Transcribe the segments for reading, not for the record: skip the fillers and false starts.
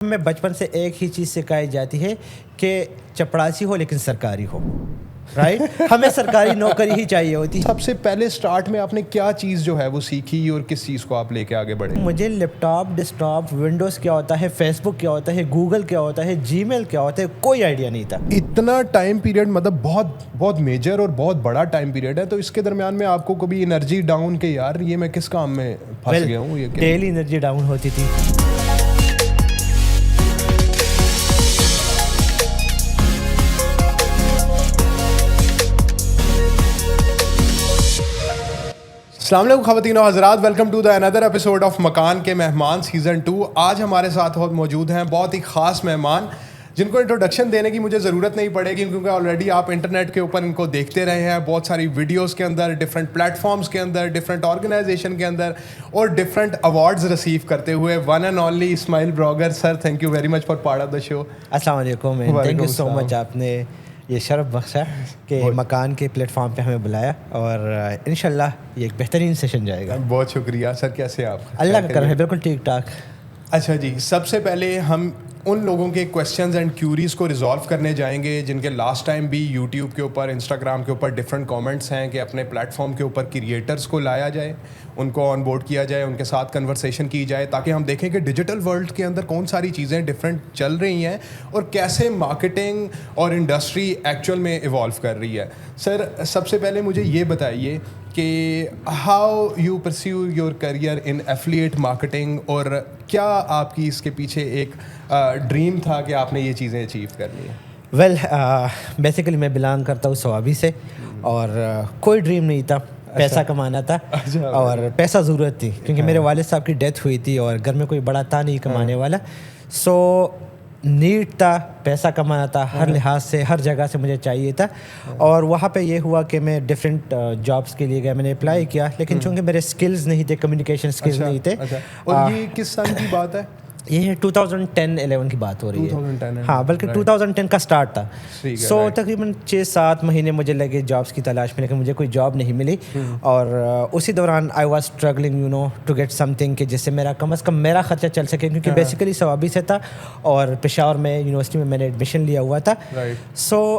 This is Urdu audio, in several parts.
میں بچپن سے ایک ہی چیز سکھائی جاتی ہے کہ چپڑاسی ہو لیکن سرکاری ہو، رائٹ؟ ہمیں سرکاری نوکری ہی چاہیے ہوتی. سب سے پہلے سٹارٹ میں آپ نے کیا چیز جو ہے وہ سیکھی اور کس چیز کو آپ لے کے آگے بڑھے؟ مجھے لیپ ٹاپ، ڈیسک ٹاپ، ونڈوز کیا ہوتا ہے، فیس بک کیا ہوتا ہے، گوگل کیا ہوتا ہے، جی میل کیا ہوتا ہے، کوئی آئیڈیا نہیں تھا. اتنا ٹائم پیریڈ مطلب بہت میجر اور بہت بڑا ٹائم پیریڈ ہے، تو اس کے درمیان میں آپ کو کبھی انرجی ڈاؤن کہ یار یہ میں کس کام میں پھنس گیا ہوں؟ یہ ڈیلی انرجی ڈاؤن ہوتی تھی. السلام علیکم خواتین و حضرات، ویلکم ٹو دا اندر ایپیسوڈ آف مکان کے مہمان سیزن 2. آج ہمارے ساتھ موجود ہیں بہت ہی خاص مہمان جن کو انٹروڈکشن دینے کی مجھے ضرورت نہیں پڑے گی، کیونکہ آلریڈی آپ انٹرنیٹ کے اوپر ان کو دیکھتے رہے ہیں بہت ساری ویڈیوز کے اندر، ڈفرینٹ پلیٹ فارمز کے اندر، ڈفرینٹ آرگنائزیشن کے اندر اور ڈفرینٹ ایوارڈز ریسیو کرتے ہوئے. One and only Ismail Bragar sir, thank you very much for part of the show. السلام علیکم، تھینک یو سو مچ. آپ نے یہ شرف بخشا کہ مکان کے پلیٹ فارم پہ ہمیں بلایا اور انشاءاللہ یہ ایک بہترین سیشن جائے گا. بہت شکریہ سر. کیسے آپ؟ اللہ کا کرم ہے، بالکل ٹھیک ٹھاک. اچھا جی، سب سے پہلے ہم ان لوگوں کے کویسچنز اینڈ کیوریز کو ریزالو کرنے جائیں گے جن کے لاسٹ ٹائم بھی یوٹیوب کے اوپر، انسٹاگرام کے اوپر ڈفرینٹ کامنٹس ہیں کہ اپنے پلیٹ فارم کے اوپر کریٹرز کو لایا جائے، ان کو آن بورڈ کیا جائے، ان کے ساتھ کنورسیشن کی جائے، تاکہ ہم دیکھیں کہ ڈیجیٹل ورلڈ کے اندر کون ساری چیزیں ڈفرینٹ چل رہی ہیں اور کیسے مارکیٹنگ اور انڈسٹری ایکچوئل میں ایوالو کر رہی ہے. سر، سب سے پہلے مجھے یہ بتائیے کہ how you perceive your career in affiliate marketing, اور کیا آپ کی اس کے پیچھے ایک ڈریم تھا کہ آپ نے یہ چیزیں اچیو کرنی ہے؟ ویل بیسیکلی میں بلانگ کرتا ہوں سوابی سے، اور کوئی ڈریم نہیں تھا، پیسہ کمانا تھا اور پیسہ ضرورت تھی، کیونکہ میرے والد صاحب کی ڈیتھ ہوئی تھی اور گھر میں کوئی بڑا تھا نہیں کمانے والا. سو نیڈ تھا، پیسہ کمانا تھا، ہر لحاظ سے ہر جگہ سے مجھے چاہیے تھا. اور وہاں پہ یہ ہوا کہ میں ڈفرینٹ جابس کے لیے گیا، میں نے اپلائی کیا، لیکن چونکہ میرے اسکلز نہیں تھے، کمیونیکیشن اسکلز نہیں تھے. اور یہ کس سال کی بات ہے؟ یہ 2010-11 کی بات ہو رہی ہے. ہاں، بلکہ 2010 کا سٹارٹ تھا. سو تقریباً 6-7 مہینے مجھے لگے جابس کی تلاش میں، لیکن مجھے کوئی جاب نہیں ملی. اور اسی دوران I was struggling to get something کہ جس سے میرا کم از کم میرا خرچہ چل سکے، کیونکہ بیسیکلی سوابی سے تھا اور پشاور میں یونیورسٹی میں نے ایڈمیشن لیا ہوا تھا. سو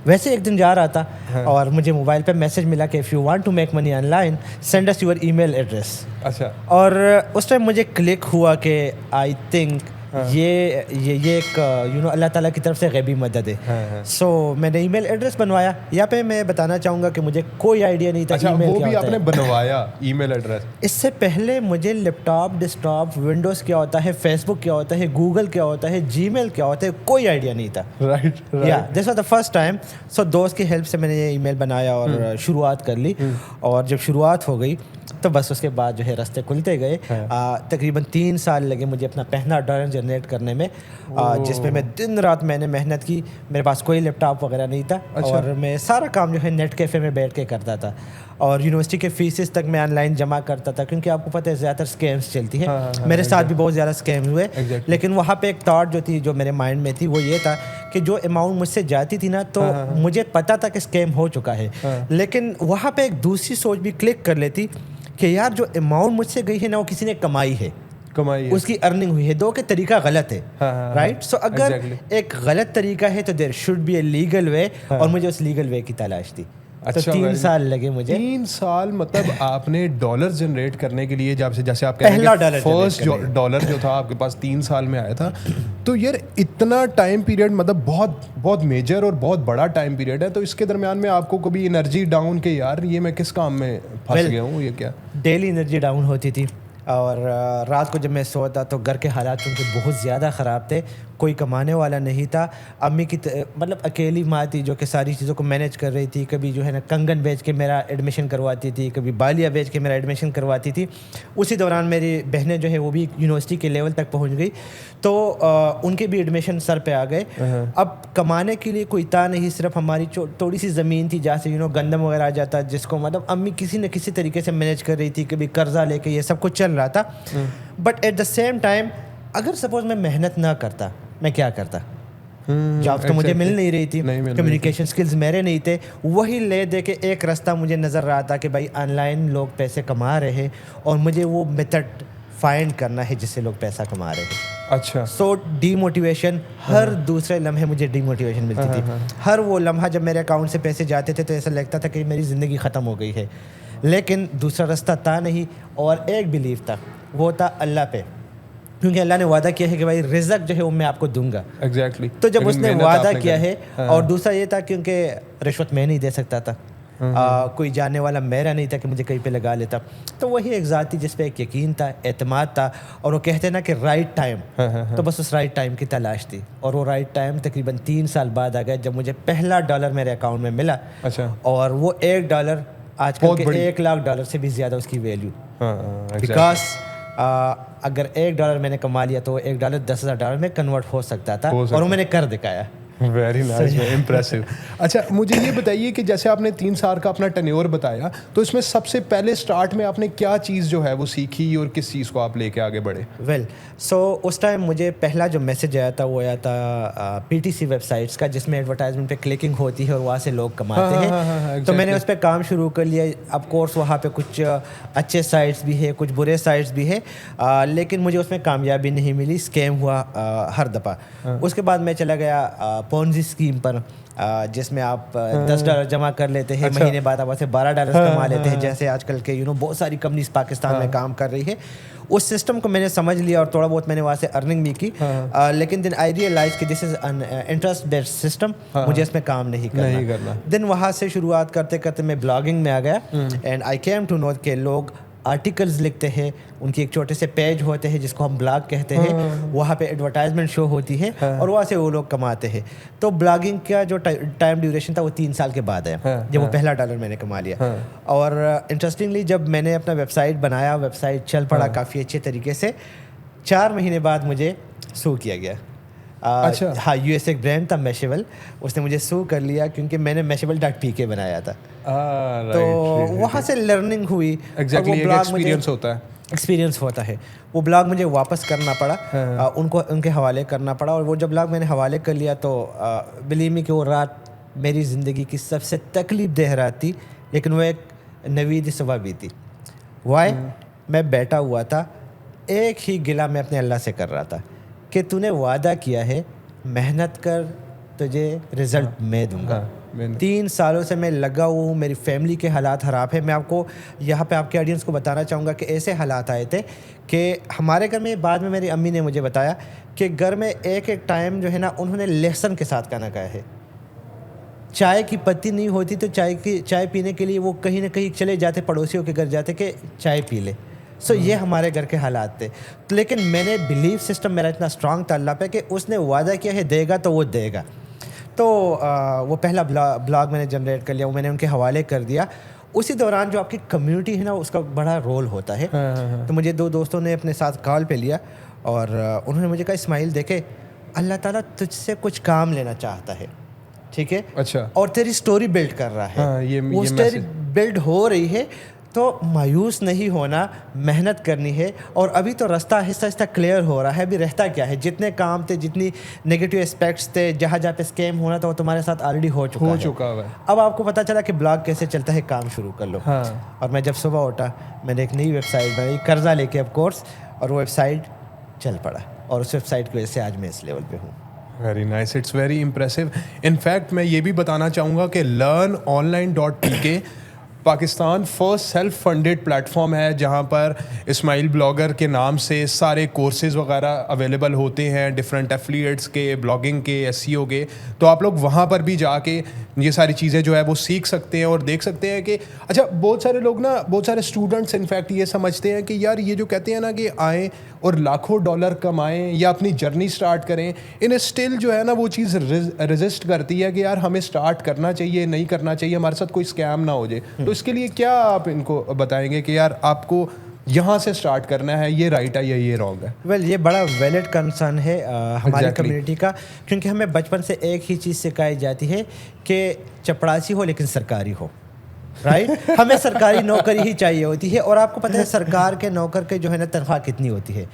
ویسے ایک دن جا رہا تھا اور مجھے موبائل پہ میسج ملا کہ if you want to make money online send us your email address. اچھا. اور اس ٹائم مجھے کلک ہوا کہ آئی تھنک یہ ایک اللہ تعالیٰ کی طرف سے غیبی مدد ہے. سو میں نے ای میل ایڈریس بنوایا. یہاں پہ میں بتانا چاہوں گا کہ مجھے کوئی آئیڈیا نہیں تھا. وہ بھی آپ نے بنوایا ای میل ایڈریس؟ اس سے پہلے مجھے لیپ ٹاپ، ڈیسک ٹاپ، ونڈوز کیا ہوتا ہے، فیس بک کیا ہوتا ہے، گوگل کیا ہوتا ہے، جی میل کیا ہوتا ہے، کوئی آئیڈیا نہیں تھا. یا this was the first time. So دوست کی ہیلپ سے میں نے یہ ای میل بنایا اور شروعات کر لی. اور جب شروعات ہو گئی تو بس اس کے بعد جو ہے راستے کھلتے گئے. تقریباً 3 سال لگے مجھے اپنا پہلا ڈالر جنریٹ کرنے میں، جس میں میں دن رات میں نے محنت کی. میرے پاس کوئی لیپ ٹاپ وغیرہ نہیں تھا اور میں سارا کام جو ہے نیٹ کیفے میں بیٹھ کے کرتا تھا. اور یونیورسٹی کے فیسز تک میں آن لائن جمع کرتا تھا، کیونکہ آپ کو پتہ ہے زیادہ تر اسکیمس چلتی ہیں. میرے ساتھ بھی بہت زیادہ اسکیمز ہوئے. لیکن وہاں پہ ایک تھاٹ جو تھی، جو میرے مائنڈ میں تھی، وہ یہ تھا کہ جو اماؤنٹ مجھ سے جاتی تھی نا، تو مجھے پتہ تھا کہ اسکیم ہو چکا ہے. لیکن وہاں پہ ایک دوسری سوچ بھی کلک کر لیتی کہ یار جو اماؤنٹ مجھ سے گئی ہے نا، وہ کسی نے کمائی ہے، اس کی ارننگ ہوئی ہے. دو کہ طریقہ غلط ہے، رائٹ؟ سو اگر ایک غلط طریقہ ہے تو there should be a legal way, اور مجھے اس لیگل وے کی تلاش تھی. تو 3 سال لگے مجھے. 3 سال مطلب آپ نے ڈالر جنریٹ کرنے کے لیے، جیسے آپ کہہ رہے ہیں فرسٹ ڈالر جو تھا آپ کے پاس 3 سال میں آیا تھا. تو یار اتنا ٹائم پیریڈ مطلب بہت میجر اور بہت بڑا ٹائم پیریڈ ہے. تو اس کے درمیان میں آپ کو کبھی انرجی ڈاؤن کہ یار یہ میں کس کام میں پھنس گیا ہوں؟ یہ کیا ڈیلی انرجی ڈاؤن ہوتی تھی. اور رات کو جب میں سوتا تو گھر کے حالات چونکہ بہت زیادہ خراب تھے، کوئی کمانے والا نہیں تھا. امی کی مطلب اکیلی ماں تھی جو کہ ساری چیزوں کو مینیج کر رہی تھی. کبھی جو ہے نا کنگن بیچ کے میرا ایڈمیشن کرواتی تھی، کبھی بالیاں بیچ کے میرا ایڈمیشن کرواتی تھی. اسی دوران میری بہنیں جو ہے وہ بھی یونیورسٹی کے لیول تک پہنچ گئی، تو ان کے بھی ایڈمیشن سر پہ آ گئے. اب کمانے کے لیے کوئی تھا نہیں، صرف ہماری تھوڑی سی زمین تھی جہاں سے گندم وغیرہ آ جاتا، جس کو مطلب امی کسی نہ کسی طریقے سے مینیج کر رہی تھی. کبھی قرضہ لے کے یہ سب کچھ چل رہا تھا. But at the same time اگر سپوز میں محنت نہ کرتا، میں کیا کرتا؟ جاب تو مجھے مل نہیں رہی تھی، کمیونیکیشن سکلز میرے نہیں تھے. وہی لے دے کے ایک راستہ مجھے نظر رہا تھا کہ بھائی آن لائن لوگ پیسے کما رہے ہیں، اور مجھے وہ میتھڈ فائنڈ کرنا ہے جس سے لوگ پیسہ کما رہے ہیں. اچھا. سو ڈی موٹیویشن ہر دوسرے لمحے مجھے ڈی موٹیویشن ملتی تھی. ہر وہ لمحہ جب میرے اکاؤنٹ سے پیسے جاتے تھے تو ایسا لگتا تھا کہ میری زندگی ختم ہو گئی ہے, لیکن دوسرا راستہ تھا نہیں. اور ایک بلیف تھا, وہ تھا اللہ پہ, کیونکہ اللہ نے وعدہ کیا ہے کہ بھائی رزق جو ہے وہ میں آپ کو دوں گا. ایگزیکٹلی. تو جب اس نے وعدہ کیا ہے, اور دوسرا یہ تھا کیونکہ رشوت میں نہیں دے سکتا تھا, کوئی جاننے والا میرا نہیں تھا کہ مجھے کہیں پہ لگا لیتا, تو وہی ایک ذاتی جس پہ ایک یقین تھا, اعتماد تھا, اور وہ کہتے ہیں نا کہ رائٹ ٹائم, تو بس اس رائٹ ٹائم کی تلاش تھی. اور وہ رائٹ ٹائم تقریباً 3 سال بعد آ گیا جب مجھے پہلا $1 میرے اکاؤنٹ میں ملا. اچھا. اور وہ $1 آج کل کے $1,00,000 سے بھی زیادہ اس کی ویلیو, بیکاز اگر $1 میں نے کما لیا تو $1 $10,000 میں کنورٹ ہو سکتا تھا, اور وہ میں نے کر دکھایا. Very nice, impressive. اچھا مجھے یہ بتائیے کہ جیسے آپ نے 3 سال کا اپنا ٹینیور بتایا, تو اس میں سب سے پہلے اسٹارٹ میں آپ نے کیا چیز جو ہے وہ سیکھی اور کس چیز کو آپ لے کے آگے بڑھے؟ ویل سو اس ٹائم مجھے پہلا جو میسج آیا تھا وہ آیا تھا PTC ویب سائٹس کا, جس میں ایڈورٹائزمنٹ پہ کلکنگ ہوتی ہے اور وہاں سے لوگ کماتے ہیں. تو میں نے اس پہ کام شروع کر لیا. آف کورس وہاں پہ کچھ اچھے سائٹس بھی ہے, کچھ برے سائٹس بھی ہے, لیکن مجھے اس میں کامیابی نہیں ملی, اسکیم ہوا ہر دفعہ. اس کے بعد میں چلا گیا پونزی اسکیم پر, جس میں آپ $10 جمع کر لیتے ہیں, مہینے بعد آپ سے $12 کما لیتے ہیں, جیسے آج کل کے بہت ساری کمپنیز پاکستان میں کام کر رہی ہے. اس سسٹم کو میں نے سمجھ لیا اور تھوڑا بہت میں نے وہاں سے ارننگ بھی کی, لیکن دین آئی ریئلائز کہ this is an interest based system, مجھے اس میں کام نہیں کرنا. دین وہاں سے شروعات کرتے کرتے میں بلاگنگ میں آ گیا, and I came to know کہ لوگ آرٹیکلز لکھتے ہیں, ان کی ایک چھوٹے سے پیج ہوتے ہیں جس کو ہم بلاگ کہتے ہیں, وہاں پہ ایڈورٹائزمنٹ شو ہوتی ہے اور وہاں سے وہ لوگ کماتے ہیں. تو بلاگنگ کا جو ٹائم ڈیوریشن تھا وہ 3 سال کے بعد ہے جب وہ پہلا $1 میں نے کما لیا. اور انٹرسٹنگلی جب میں نے اپنا ویب سائٹ بنایا, ویب سائٹ چل پڑا کافی اچھے طریقے سے, 4 مہینے بعد مجھے سو کیا گیا. ہاں, US ایک برانڈ تھا میشیبل, اس نے مجھے سو کر لیا کیونکہ میں نے Mashable.pk بنایا تھا. تو وہاں سے لرننگ ہوئی, ایکسپیرینس ہوتا ہے. وہ بلاگ مجھے واپس کرنا پڑا, ان کے حوالے کرنا پڑا, اور وہ جب بلاگ میں نے حوالے کر لیا تو بلیو می کہ وہ رات میری زندگی کی سب سے تکلیف دہ رات تھی, لیکن وہ ایک نوید صبح بھی تھی. وائی؟ میں بیٹھا ہوا تھا, ایک ہی گلہ میں اپنے اللہ سے کر رہا تھا کہ تو نے وعدہ کیا ہے, محنت کر, تجھے رزلٹ میں دوں گا. 3 سالوں سے میں لگا ہوا ہوں, میری فیملی کے حالات خراب ہیں. میں آپ کو یہاں پہ آپ کے آڈینس کو بتانا چاہوں گا کہ ایسے حالات آئے تھے کہ ہمارے گھر میں, بعد میں میری امی نے مجھے بتایا کہ گھر میں ایک ٹائم جو ہے نا انہوں نے لہسن کے ساتھ کھانا کھایا ہے. چائے کی پتی نہیں ہوتی تو چائے پینے کے لیے وہ کہیں نہ کہیں چلے جاتے, پڑوسیوں کے گھر جاتے کہ چائے پی لے. سو یہ ہمارے گھر کے حالات تھے. لیکن میں نے بلیف سسٹم میرا اتنا اسٹرانگ تھا اللہ پہ کہ اس نے وعدہ کیا ہے دے گا تو وہ دے گا. تو وہ پہلا بلاگ میں نے جنریٹ کر لیا, وہ میں نے ان کے حوالے کر دیا. اسی دوران جو آپ کی کمیونٹی ہے نا اس کا بڑا رول ہوتا ہے. تو مجھے 2 دوستوں نے اپنے ساتھ کال پہ لیا اور انہوں نے مجھے کہا اسماعیل دیکھے اللہ تعالیٰ تجھ سے کچھ کام لینا چاہتا ہے, ٹھیک ہے, اچھا, اور تیری اسٹوری بلڈ کر رہا ہے, وہ اسٹوری بلڈ ہو رہی ہے, تو مایوس نہیں ہونا, محنت کرنی ہے. اور ابھی تو راستہ آہستہ آہستہ کلیئر ہو رہا ہے. ابھی رہتا کیا ہے, جتنے کام تھے, جتنی نگیٹو اسپیکٹس تھے, جہاں پہ اسکیم ہونا تھا وہ تمہارے ساتھ آلریڈی ہو چکا ہے. اب آپ کو پتہ چلا کہ بلاگ کیسے چلتا ہے, کام شروع کر لو. اور میں جب صبح اٹھا میں نے ایک نئی ویب سائٹ بنائی, قرضہ لے کے آف کورس, اور وہ ویب سائٹ چل پڑا, اور اس ویب سائٹ کی وجہ سے آج میں اس لیول پہ ہوں. Very nice, it's very impressive. In fact میں یہ بھی بتانا چاہوں گا کہ learnonline.pk Pakistan first self funded platform ہے جہاں پر اسماعیل بلاگر کے نام سے سارے کورسز وغیرہ اویلیبل ہوتے ہیں, ڈفرینٹ ایفلیٹس کے, بلاگنگ کے, SEO کے. تو آپ لوگ وہاں پر بھی جا کے یہ ساری چیزیں جو ہے وہ سیکھ سکتے ہیں اور دیکھ سکتے ہیں کہ اچھا بہت سارے لوگ نا, بہت سارے اسٹوڈنٹس انفیکٹ یہ سمجھتے ہیں کہ یار یہ جو کہتے ہیں نا کہ آئیں اور لاکھوں $1 کمائیں یا اپنی جرنی سٹارٹ کریں, انہیں اسٹل جو ہے نا وہ چیز ریزسٹ کرتی ہے کہ یار ہمیں سٹارٹ کرنا چاہیے, نہیں کرنا چاہیے, ہمارے ساتھ کوئی اسکیم نہ ہو جائے. تو اس کے لیے کیا آپ ان کو بتائیں گے کہ یار آپ کو یہاں سے سٹارٹ کرنا ہے, یہ رائٹ ہے یا یہ رانگ ہے؟ ویل یہ بڑا ویلڈ کنسرن ہے ہماری کمیونٹی کا, کیونکہ ہمیں بچپن سے ایک ہی چیز سکھائی جاتی ہے کہ چپڑاسی ہو لیکن سرکاری ہو. رائٹ. ہمیں سرکاری نوکری ہی چاہیے ہوتی ہے, اور آپ کو پتہ ہے سرکار کے نوکر کے جو ہے نا تنخواہ کتنی ہوتی ہے.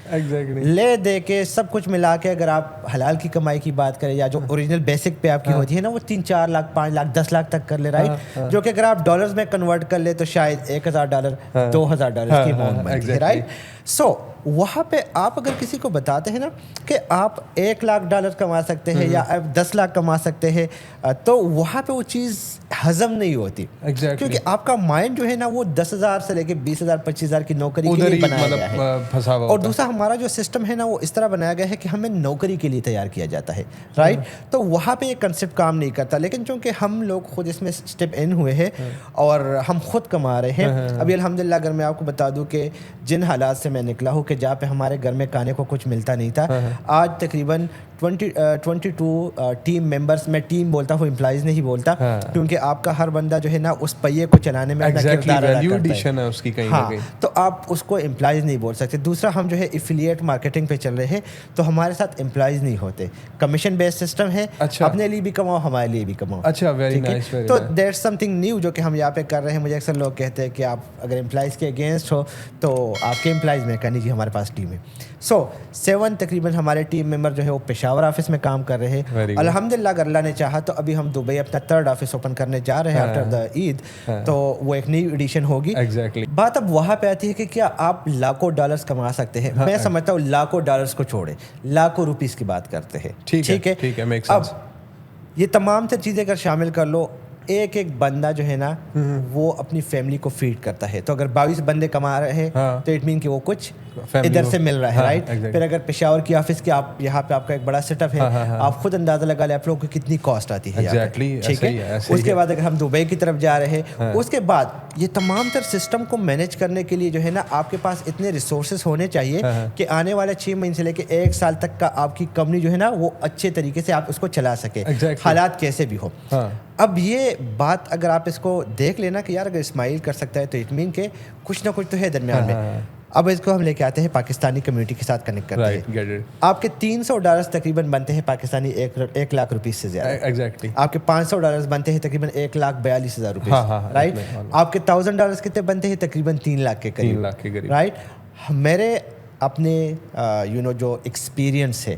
لے دے کے سب کچھ ملا کے اگر آپ حلال کی کمائی کی بات کریں یا جو اوریجنل بیسک پہ آپ کی ہوتی ہے نا وہ 3-4 لاکھ 5 لاکھ 10 لاکھ تک کر لے, رائٹ, جو کہ اگر آپ ڈالرز میں کنورٹ کر لے تو شاید $1,000 $2,000 کی اماؤنٹ بنتی ہے, رائٹ. سو وہاں پہ آپ اگر کسی کو بتاتے ہیں نا کہ آپ $1 لاکھ کما سکتے ہیں یا آپ 10 لاکھ کما سکتے ہیں, تو وہاں پہ وہ چیز ہضم نہیں ہوتی, کیونکہ آپ کا مائنڈ جو ہے نا وہ 10,000 سے لے کے 20,000 25,000 کی نوکری کے لیے بنایا گیا ہے. اور دوسرا ہمارا جو سسٹم ہے نا وہ اس طرح بنایا گیا ہے کہ ہمیں نوکری کے لیے تیار کیا جاتا ہے, رائٹ. تو وہاں پہ یہ کنسیپٹ کام نہیں کرتا, لیکن چونکہ ہم لوگ خود اس میں اسٹیپ ان ہوئے ہیں اور ہم خود کما رہے ہیں. ابھی الحمدللہ اگر میں آپ کو بتا دوں کہ جن حالات سے میں نکلا ہوں کہ جہاں پہ ہمارے گھر میں کھانے کو کچھ ملتا نہیں تھا, آج تقریباً 22 ٹیم ممبرس, میں ٹیم بولتا ہوں امپلائیز نہیں بولتا, کیونکہ آپ کا ہر بندہ جو ہے نا اس پہیے کو چلانے میں اپنا کردار ادا کرتا ہے اس کی کہیں نہ کہیں, تو آپ اس کو امپلائیز نہیں بول سکتے. دوسرا ہم جو ہے ایفیلیٹ مارکیٹنگ پہ چل رہے ہیں, تو ہمارے ساتھ امپلائیز نہیں ہوتے, کمیشن بیس سسٹم ہے, اپنے لیے بھی کماؤ ہمارے لیے بھی کماؤ. اچھا, ویری نائس. تو دیٹس سم تھنگ نیو جو کہ ہم یہاں پہ کر رہے ہیں. مجھے اکثر لوگ کہتے ہیں کہ آپ اگر امپلائیز کے اگینسٹ ہو تو آپ کے امپلائیز میں کہنی جی ہمارے پاس ٹیم ہے. سو 7 تقریباً ہمارے ٹیم ممبر جو ہے وہ پشاور آفس میں کام کر رہے ہیں. الحمدللہ اگر اللہ نے چاہا تو ابھی ہم دبئی اپنا 3rd آفس اوپن کرنے جا رہے ہیں آفٹر دا عید, تو وہ ایک نئی ایڈیشن ہوگی. بات اب وہاں پہ آتی ہے کہ کیا آپ لاکھوں ڈالرز کما سکتے ہیں. میں سمجھتا ہوں لاکھوں ڈالرز کو چھوڑے, لاکھوں روپیز کی بات کرتے ہیں, ٹھیک ہے. اب یہ تمام تر چیزیں اگر شامل کر لو, ایک بندہ جو ہے نا وہ اپنی فیملی کو فیڈ کرتا ہے. تو اگر 22 بندے کما رہے ہیں تو اٹ مین کہ وہ کچھ ادھر سے مل رہا ہے, رائٹ. پھر اگر پشاور کی آفس کی آپ یہاں پہ آپ کا ایک بڑا سیٹ اپ ہے, آپ خود اندازہ لگا لیں آپ لوگوں کو کتنی کاسٹ آتی ہے, ٹھیک ہے. اس کے بعد اگر ہم دبئی کی طرف جا رہے ہیں, اس کے بعد یہ تمام تر سسٹم کو مینیج کرنے کے لیے جو ہے نا آپ کے پاس اتنے ریسورسز ہونے چاہیے کہ آنے والے 6 مہینے سے لے کے 1 سال تک کا آپ کی کمپنی جو ہے نا وہ اچھے طریقے سے آپ اس کو چلا سکے, حالات کیسے بھی ہو. اب یہ بات اگر آپ اس کو دیکھ لینا کہ یار اگر اسماعیل کر سکتا ہے تو اٹ مین کہ کچھ نہ کچھ تو ہے درمیان میں. اب اس کو ہم لے کے آتے ہیں پاکستانی کمیونٹی کے ساتھ کنیکٹ کرتے ہیں. آپ کے $300 تقریباً بنتے ہیں پاکستانی 1 لاکھ روپیز سے زیادہ. آپ کے $500 بنتے ہیں تقریباً 1,42,000 روپیز, رائٹ. آپ کے $1,000 کتنے بنتے ہیں تقریباً 3 لاکھ کے قریب, رائٹ. میرے اپنے جو ایکسپیرینس ہے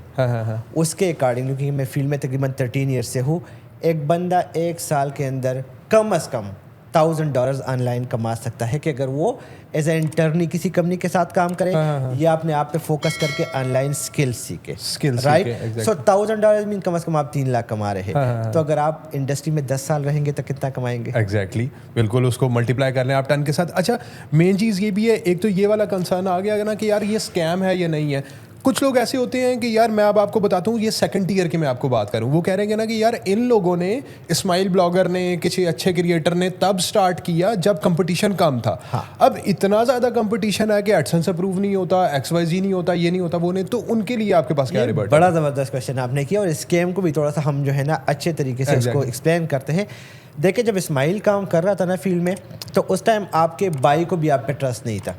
اس کے اکارڈنگ, کیونکہ میں فیلڈ میں تقریباً 13 ایئرس سے ہوں, ایک بندہ 1 سال کے اندر کم از کم $1,000 آن لائن کما سکتا ہے کہ اگر وہ ایز اے انٹرنی کسی کمپنی کے ساتھ کام کرے یا اپنے آپ پہ فوکس کر کے آن لائن اسکل سیکھے, رائٹ. سو $1,000 مین کم از کم آپ 3 لاکھ کما رہے ہیں. تو اگر آپ انڈسٹری میں 10 سال رہیں گے تو کتنا کمائیں گے؟ ایگزیکٹلی, بالکل اس کو ملٹیپلائی کر لیں آپ 10 کے ساتھ. اچھا, مین چیز یہ بھی ہے, ایک تو یہ والا کنسرن آ گیا نا کہ یار یہ اسکیم ہے یا نہیں ہے. کچھ لوگ ایسے ہوتے ہیں کہ یار میں اب آپ کو بتاتا ہوں, یہ 2nd ٹیئر کی میں آپ کو بات کروں, وہ کہہ رہے ہیں نا کہ یار ان لوگوں نے, اسماعیل بلاگر نے, کسی اچھے کریٹر نے تب سٹارٹ کیا جب کمپٹیشن کم تھا. اب اتنا زیادہ کمپٹیشن ہے کہ ایڈسنس اپروو نہیں ہوتا, XYZ نہیں ہوتا, یہ نہیں ہوتا, وہ نہیں. تو ان کے لیے آپ کے پاس کیا رپورٹ؟ بڑا زبردست کوشچن آپ نے کیا, اور اسکیم کو بھی تھوڑا سا ہم جو ہے نا اچھے طریقے سے اس کو ایکسپلین کرتے ہیں. دیکھیں, جب اسماعیل کام کر رہا تھا نا فیلڈ میں, تو اس ٹائم آپ کے بھائی کو بھی آپ پہ ٹرسٹ نہیں تھا.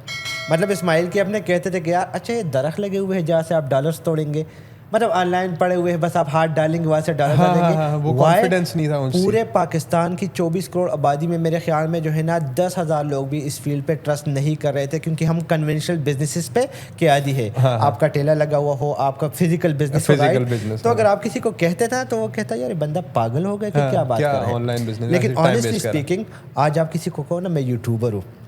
مطلب اسماعیل کے اپنے کہتے تھے کہ یار اچھا یہ درخت لگے ہوئے ہیں جہاں سے آپ ڈالرز توڑیں گے, مطلب آن لائن پڑے ہوئے ہیں, بس آپ ہاتھ ڈالیں گے وہاں سے ڈالر ڈالیں گے. وہ کانفیڈنس نہیں تھا ان سے. پورے پاکستان کی 24 کروڑ آبادی میں میرے خیال میں جو ہے نا 10,000 لوگ بھی اس فیلڈ پہ ٹرسٹ نہیں کر رہے تھے, کیونکہ ہم کنونشنل بزنسز پہ کے عادی ہے. آپ کا ٹیلر لگا ہوا ہو, آپ کا فزیکل بزنس ہو, تو اگر آپ کسی کو کہتے تھا تو وہ کہتا یار بندہ پاگل ہو گیا کہ کیا بات کر رہے ہیں. لیکن آنیسٹلی اسپیکنگ آج آپ کسی کو کہو نا میں یوٹیوبر ہوں,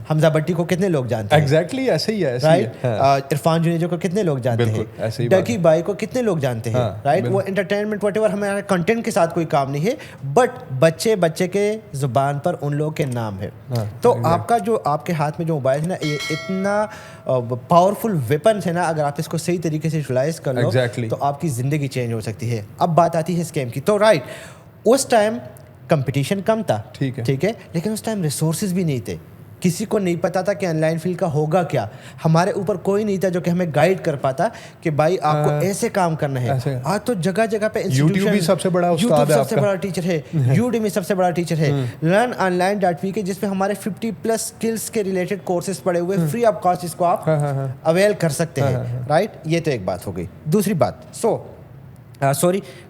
حمزہ بٹی کو کتنے لوگ جانتے ہیں؟ ایگزیکٹلی ایسے ہی ہے, رائٹ. عرفان جنیجو کو کتنے لوگ جانتے ہیں؟ ڈکی بائی کو کتنے لوگ جانتے ہیں, رائٹ. وہ انٹرٹینمنٹ واٹ ایور, ہمارا کنٹینٹ کے ساتھ کوئی کام نہیں ہے, بٹ بچے کے زبان پر ان لوگوں کے نام ہے. تو آپ کا جو آپ کے ہاتھ میں جو موبائل ہے نا, یہ اتنا پاورفل ویپنس ہے نا, اگر آپ اس کو صحیح طریقے سے یوٹیلائز کر لو تو آپ کی زندگی چینج ہو سکتی ہے. اب بات آتی ہے اسکیم کی. تو رائٹ, اس ٹائم کمپٹیشن کم تھا, ٹھیک ہے, لیکن اس ٹائم ریسورسز بھی نہیں تھے. کسی کو نہیں پتا تھا کہ آن لائن فیلڈ کا ہوگا کیا. ہمارے اوپر کوئی نہیں تھا جو کہ ہمیں گائیڈ کر پاتا کہ بھائی آپ کو ایسے کام کرنا ہے. آج تو جگہ جگہ پہ یوٹیوب بھی سب سے بڑا استاد ہے, سب سے بڑا ٹیچر ہے, یوڈیمی سب سے بڑا ٹیچر ہے, learnonline.we کے جس میں ہمارے 50+ اسکلس کے ریلیٹڈ کورسز پڑے ہوئے فری آف کاسٹ, اس کو آپ اویل کر سکتے ہیں, رائٹ. یہ تو ایک بات ہو گئی. دوسری بات, so sorry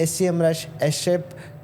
SEMrush, Ahrefs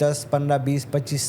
10, 15, 20, 25,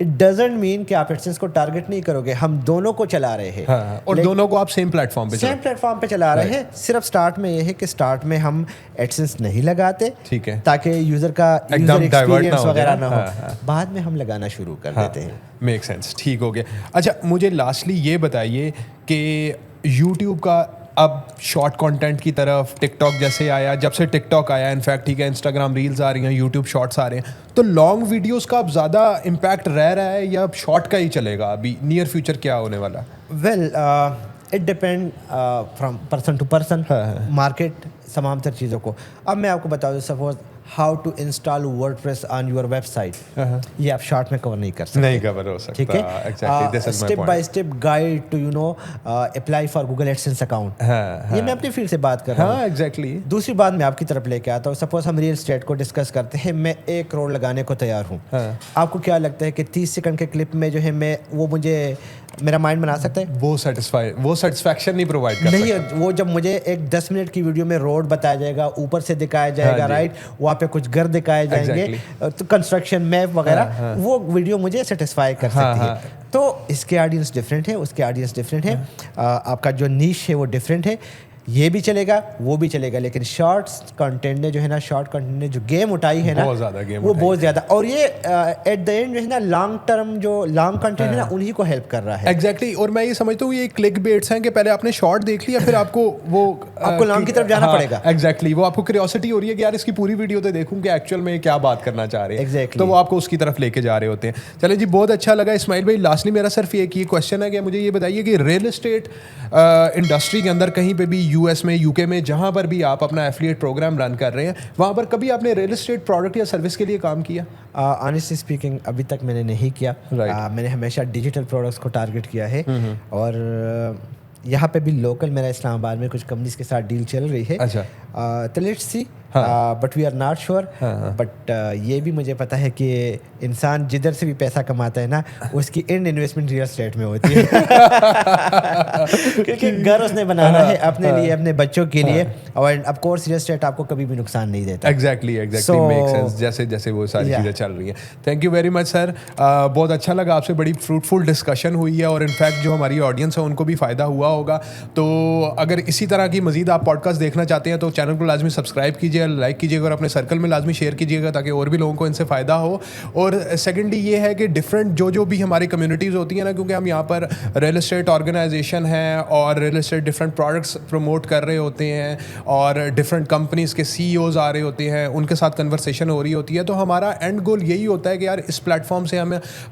it doesn't mean کہ آپ ایڈسنس کو ٹارگیٹ نہیں کرو گے. ہم دونوں کو چلا رہے ہیں اور دونوں کو آپ سیم پلیٹ فارم پہ چلا رہے ہیں. صرف اسٹارٹ میں یہ ہے کہ اسٹارٹ میں ہم ایڈسنس نہیں لگاتے, ٹھیک ہے, تاکہ یوزر کا یوزر ایکسپیرینس وغیرہ نہ ہو. بعد میں ہم لگانا شروع کر دیتے ہیں. میک سینس, ٹھیک ہو گیا. اچھا مجھے لاسٹلی یہ بتائیے کہ یوٹیوب کا اب شارٹ کانٹینٹ کی طرف ٹک ٹاک جیسے آیا, جب سے ٹک ٹاک آیا, انفیکٹ ٹھیک ہے انسٹاگرام ریلز آ رہی ہیں, یوٹیوب شارٹس آ رہے ہیں, تو لانگ ویڈیوز کا اب زیادہ امپیکٹ رہ رہا ہے یا اب شارٹ کا ہی چلے گا؟ ابھی نیئر فیوچر کیا ہونے والا؟ Well it depend from person to person, market, تمام تر چیزوں کو. اب میں آپ کو بتا دوں, suppose how to install WordPress on your website, یہ آپ شارٹ میں کور نہیں کر سکتے, نہیں کور ہو سکتا, ٹھیک ہے. Step by step guide to you know apply for Google AdSense account, یہ میں اپنی فیلڈ سے بات کر رہا ہوں. ایگزیکٹلی. دوسری بات میں آپ کی طرف لے کے آتا ہوں. سپوز ہم ریل اسٹیٹ کو ڈسکس کرتے ہیں, میں 1 کروڑ لگانے کو تیار ہوں. آپ کو کیا لگتا ہے کہ 30 سیکنڈ کے کلپ میں جو ہے میں وہ مجھے میرا مائنڈ بنا سکتا ہے؟ وہ سیٹسفیکشن نہیں پرووائڈ کر سکتا. نہیں, وہ جب مجھے ایک 10 منٹ کی ویڈیو میں روڈ بتایا جائے گا, اوپر سے دکھایا جائے گا, رائٹ, وہاں پہ کچھ گھر دکھائے جائیں گے, کنسٹرکشن میپ وغیرہ, وہ ویڈیو مجھے سیٹسفائی کر سکتی ہے. تو اس کے آڈینس ڈفرینٹ ہے, اس کے آڈینس ڈفرینٹ ہے, آپ کا جو نیش ہے وہ ڈفرینٹ ہے. یہ بھی چلے گا, وہ بھی چلے گا, لیکن شارٹس کنٹینٹ نے جو ہے نا, شارٹ کنٹینٹ نے جو گیم اٹھائی ہے نا, وہ بہت زیادہ, اور یہ ایٹ دا اینڈ جو ہے نا لانگ ٹرم جو لانگ کنٹینٹ ہے نا, انہی کو ہیلپ کر رہا ہے. ایگزیکٹلی. اور میں یہ سمجھتا ہوں یہ کلک بیٹس ہیں کہ پہلے آپ نے شارٹ دیکھ لیا, پھر آپ کو وہ آپ کو لانگ کی طرف جانا پڑے گا. ایگزیکٹلی. وہ آپ کو کیوریوسٹی ہو رہی ہے کہ یار اس کی پوری ویڈیو تو دیکھوں کہ ایکچوئل میں کیا بات کرنا چاہ رہے ہیں, تو وہ آپ کو اس کی طرف لے کے جا رہے ہوتے ہیں. چلے جی, بہت اچھا لگا اسماعیل بھائی. لاسٹلی میرا صرف ایک یہ کویشچن ہے کہ مجھے یہ بتائیے کہ ریئل اسٹیٹ انڈسٹری کے اندر کہیں پہ بھی, یو ایس میں, یو کے میں, جہاں پر بھی آپ اپنا ایفیلیٹ پروگرام رن کر رہے ہیں, وہاں پر کبھی آپ نے ریئل اسٹیٹ پروڈکٹ یا سروس کے لیے کام کیا؟ آنیسٹلی اسپیکنگ ابھی تک میں نے نہیں کیا. میں نے ہمیشہ ڈیجیٹل پروڈکٹس کو ٹارگیٹ کیا ہے, اور یہاں پہ بھی لوکل میرا اسلام آباد میں کچھ کمپنیز کے ساتھ ڈیل چل رہی ہے. تو let's see, but we are not sure. But یہ بھی مجھے پتا ہے کہ انسان جدھر سے بھی پیسہ کماتا ہے نا, اس کی اینڈ انویسٹمنٹ ریئل اسٹیٹ میں ہوتی ہے, کیونکہ گھر اس نے بنانا ہے اپنے لیے, اپنے بچوں کے لیے, اور آف کورس ریئل اسٹیٹ آپ کو کبھی بھی نقصان نہیں دیتا. ایگزیکٹلی, میک سینس, جیسے جیسے وہ ساری چیزیں چل رہی ہیں. تھینک یو ویری مچ سر, بہت اچھا لگا آپ سے, بڑی فروٹفل ڈسکشن ہوئی ہے, اور انفیکٹ جو ہماری آڈینس ہے ان کو بھی فائدہ ہوا ہوگا. تو اگر اسی طرح کی مزید آپ پوڈ کاسٹ دیکھنا چاہتے ہیں تو چینل کو لازمی سبسکرائب کیجیے, لائک کیجیے گا, اور اپنے سرکل میں لازمی شیئر کیجیے گا تاکہ اور بھی لوگوں کو ان سے فائدہ ہو. اور سیکنڈلی یہ ہے کہ ڈفرینٹ جو بھی ہماری کمیونٹیز ہوتی ہیں نا, کیونکہ ہم یہاں پر ریئل اسٹیٹ آرگنائزیشن ہیں اور real estate different products promote کر رہے ہوتے ہیں, اور ڈفرینٹ کمپنیز کے سی ای اوز آ رہے ہوتے ہیں, ان کے ساتھ کنورسیشن ہو رہی ہوتی ہے. تو ہمارا اینڈ گول یہی ہوتا ہے کہ یار اس پلیٹ فارم سے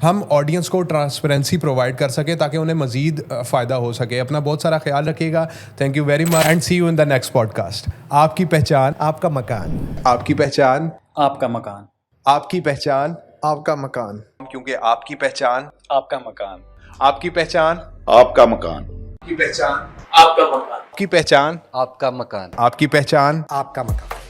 ہم آڈینس کو ٹرانسپیرنسی پرووائڈ کر سکیں تاکہ انہیں مزید فائدہ ہو سکے. اپنا بہت سارا خیال رکھیے گا. Thank you very much and see you in the next podcast. آپ کی پہچان آپ کا مکان, آپ کی پہچان آپ کا مکان, آپ کی پہچان آپ کا مکان, کیونکہ آپ کی پہچان آپ کا مکان, آپ کی پہچان آپ کا مکان, کی پہچان آپ کا مکان, کی پہچان آپ کا مکان, آپ کی پہچان آپ کا مکان.